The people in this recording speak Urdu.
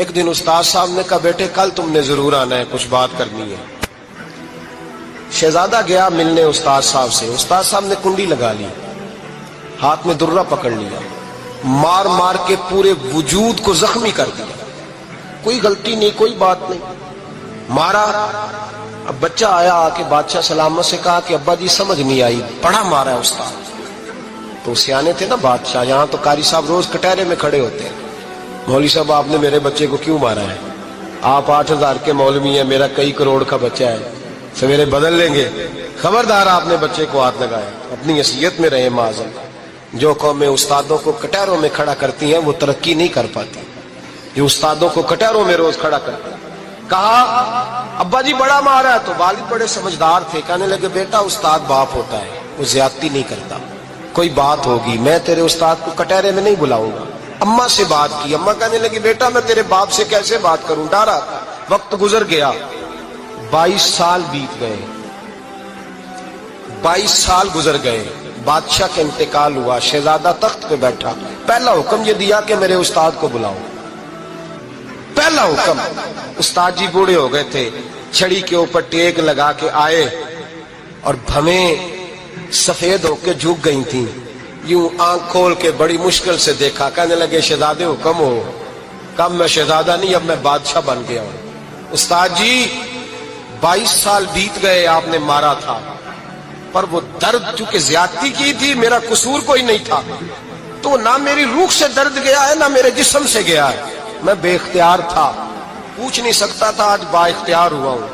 ایک دن استاد صاحب نے کہا بیٹے کل تم نے ضرور آنا ہے، کچھ بات کرنی ہے۔ شہزادہ گیا ملنے استاد صاحب سے، استاد صاحب نے کنڈی لگا لی، ہاتھ میں درہ پکڑ لیا، مار مار کے پورے وجود کو زخمی کر دیا، کوئی غلطی نہیں، کوئی بات نہیں، مارا۔ اب بچہ آیا آ کے بادشاہ سلامت سے کہا کہ ابا جی سمجھ نہیں آئی، بڑا مارا ہے استاد۔ تو سیانے تھے نا بادشاہ، یہاں تو قاری صاحب روز کٹہرے میں کھڑے ہوتے ہیں، مولوی صاحب آپ نے میرے بچے کو کیوں مارا ہے؟ آپ 8,000 کے مولوی ہیں، میرا کئی کروڑ کا بچہ ہے، سویرے بدل لیں گے، خبردار آپ نے بچے کو ہاتھ لگایا، اپنی حیثیت میں رہے معاذ اللہ۔ جو قومیں استادوں کو کٹہروں میں کھڑا کرتی ہیں وہ ترقی نہیں کر پاتی، جو استادوں کو کٹہروں میں روز کھڑا کرتے ہیں۔ کہا ابا جی بڑا مارا ہے، تو والد بڑے سمجھدار تھے، کہنے لگے بیٹا استاد باپ ہوتا ہے، وہ زیادتی نہیں کرتا، کوئی بات ہوگی میں تیرے استاد کو کٹہرے میں نہیں بلاؤں گا۔ اماں سے بات کی، اماں کہنے لگی بیٹا میں تیرے باپ سے کیسے بات کروں، ڈرا۔ وقت گزر گیا، 22 سال بیت گئے، 22 سال گزر گئے، بادشاہ کا انتقال ہوا، شہزادہ تخت پہ بیٹھا، پہلا حکم یہ دیا کہ میرے استاد کو بلاؤ، پہلا حکم۔ استاد جی بوڑھے ہو گئے تھے، چھڑی کے اوپر ٹیک لگا کے آئے اور بھویں سفید ہو کے جھک گئی تھیں، یوں آنکھ کھول کے بڑی مشکل سے دیکھا، کہنے لگے شہزادے حکم ہو۔ کب میں شہزادہ نہیں، اب میں بادشاہ بن گیا ہوں۔ استاد جی 22 سال بیت گئے، آپ نے مارا تھا، پر وہ درد چونکہ زیادتی کی تھی، میرا قصور کوئی نہیں تھا، تو نہ میری روح سے درد گیا ہے نہ میرے جسم سے گیا ہے، میں بے اختیار تھا، پوچھ نہیں سکتا تھا، آج با اختیار ہوا ہوں۔